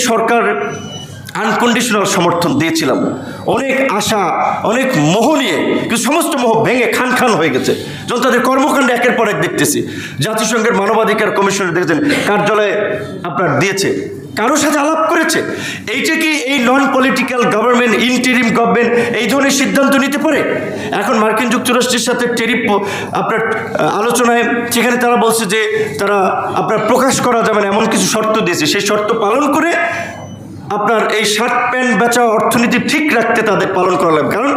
সরকার unconditional সমর্থন দিয়েছিলাম, অনেক আশা, অনেক মোহ নিয়ে, কিন্তু সমস্ত মোহ ভেঙে খান খান হয়ে গেছে যখন তাদের কর্মকাণ্ডে একের পর এক দেখতেছি। জাতিসংঘের মানবাধিকার কমিশনে দেখেছেন কার্যালয়ে আপনার দিয়েছে, কারোর সাথে আলাপ করেছে। এইটা কি এই non political government, interim government এই ধরনের সিদ্ধান্ত নিতে পারে? এখন মার্কিন যুক্তরাষ্ট্রের সাথে টেরিফ আপনার আলোচনায় সেখানে তারা বলছে যে তারা আপনার প্রকাশ করা যাবে না এমন কিছু শর্ত দিয়েছে, সেই শর্ত পালন করে আপনার এই শার্ট প্যান্ট বেচা অর্থনীতি ঠিক রাখতে তাদের পালন করা লাগবে। কারণ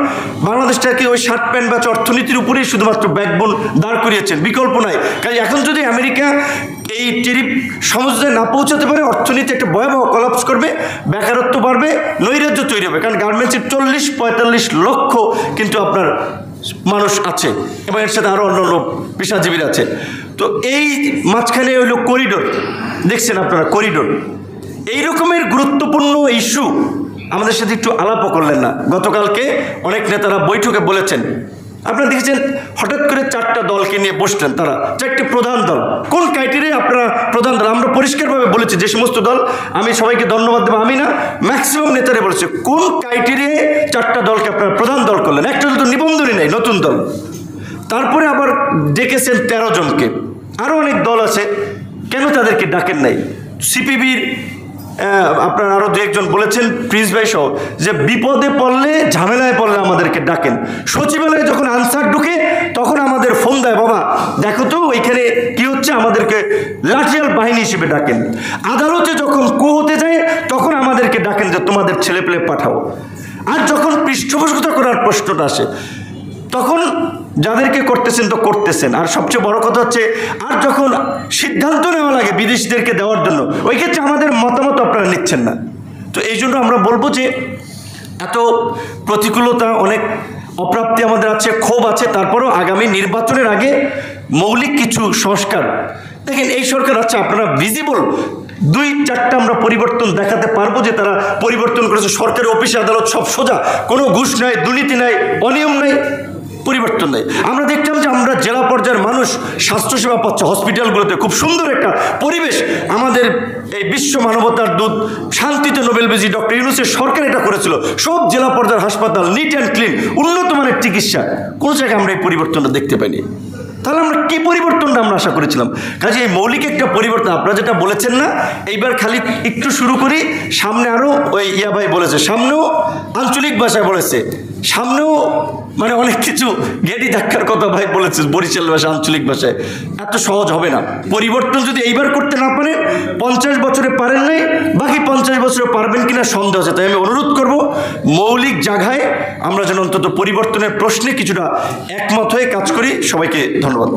বাংলাদেশটাকে ওই শার্ট প্যান্ট বেচা অর্থনীতির উপরেই শুধুমাত্র ব্যাকবোন দাঁড় করিয়েছেন, বিকল্প নাই। কাজে এখন যদি আমেরিকা এই টেরিফ সমঝোতায় না পৌঁছাতে পারে, অর্থনীতি একটা ভয়াবহ কলাপস করবে, বেকারত্ব বাড়বে, নৈরাজ্য তৈরি হবে। কারণ গার্মেন্টসের 40-45 লক্ষ কিন্তু আপনার মানুষ আছে এবং এর সাথে আরও অন্যান্য পেশাজীবীরা আছে। তো এই মাঝখানে হইল করিডোর, দেখছেন আপনারা করিডোর, এই রকমের গুরুত্বপূর্ণ ইস্যু আমাদের সাথে একটু আলাপও করলেন না। গতকালকে অনেক নেতারা বৈঠকে বলেছেন, আপনারা দেখেছেন হঠাৎ করে 4টা দলকে নিয়ে বসলেন, তারা 4টি প্রধান দল। কোন ক্রাইটেরিয়ায় আপনারা প্রধান দল? আমরা পরিষ্কারভাবে বলেছি যে সমস্ত দল, আমি সবাইকে ধন্যবাদ দেবো, আমি না ম্যাক্সিমাম নেতারা বলেছে কোন ক্রাইটেরিয়ায় 4টা দলকে আপনারা প্রধান দল করলেন? একটা তো নিবন্ধনই নেই, নতুন দল। তারপরে আবার ডেকেছেন 13 জনকে, আরও অনেক দল আছে, কেন তাদেরকে ডাকেন নাই? সিপিবির আপনার আরও দু একজন বলেছেন, প্রিন্স ভাই সহ, যে বিপদে পড়লে ঝামেলায় পড়লে আমাদেরকে ডাকেন। সচিবালয়ে যখন আনসার ঢুকে তখন আমাদের ফোন দেয়, বাবা দেখো তো ওইখানে কি হচ্ছে, আমাদেরকে লাঠিয়াল বাহিনী হিসেবে ডাকেন। আদালতে যখন হতে যায় তখন আমাদেরকে ডাকেন যে তোমাদের ছেলেপেলে পাঠাও। আর যখন পৃষ্ঠপোষকতা করার প্রশ্নটা আসে তখন যাদেরকে করতেছেন তো করতেছেন। আর সবচেয়ে বড় কথা হচ্ছে, আর যখন সিদ্ধান্ত নেওয়া লাগে বিদেশিদেরকে দেওয়ার জন্য, ওই ক্ষেত্রে আমাদের মতামত আপনারা নিচ্ছেন না। তো এই জন্য আমরা বলবো যে এত প্রতিকূলতা, অনেক অপ্রাপ্তি আমাদের আছে, ক্ষোভ আছে, তারপরেও আগামী নির্বাচনের আগে মৌলিক কিছু সংস্কার দেখেন এই সরকার আছে, আপনারা ভিজিবল 2-4টা আমরা পরিবর্তন দেখাতে পারবো যে তারা পরিবর্তন করেছে। সরকারি অফিসে আদালত সব সোজা, কোনো ঘুষ নাই, দুর্নীতি নাই, অনিয়ম নাই, পরিবর্তন নেই। আমরা দেখতাম যে আমরা জেলা পর্যায়ের মানুষ স্বাস্থ্যসেবা পাচ্ছে, হসপিটালগুলোতে খুব সুন্দর একটা পরিবেশ। আমাদের এই বিশ্ব মানবতার দূত শান্তিতে নোবেল বিজয়ী ডক্টর ইউনূসের সরকার এটা করেছিল, সব জেলা পর্যায়ের হাসপাতাল নিট অ্যান্ড ক্লিন, উন্নত মানের চিকিৎসা। কোনো জায়গায় আমরা এই পরিবর্তনটা দেখতে পাইনি। তাহলে আমরা কী পরিবর্তনটা আমরা আশা করেছিলাম? কাজে এই মৌলিক একটা পরিবর্তন আপনারা যেটা বলেছেন না, এইবার খালি একটু শুরু করি, সামনে আরও ওই ভাই বলেছে, সামনেও আঞ্চলিক ভাষায় বলেছে, সামনেও মানে অনেক কিছু গেড়ি ধাক্কার কথা ভাই বলেছে বরিশাল ভাষা, আঞ্চলিক ভাষায়। এত সহজ হবে না পরিবর্তন যদি এইবার করতে না পারেন। 50 বছরে পারেন নাই, বাকি 50 বছরে পারবেন কিনা সন্দেহ আছে। তাই আমি অনুরোধ করব মৌলিক জায়গায় আমরা যেন অন্তত পরিবর্তনের প্রশ্নে কিছুটা একমত হয়ে কাজ করি। সবাইকে ধন্যবাদ।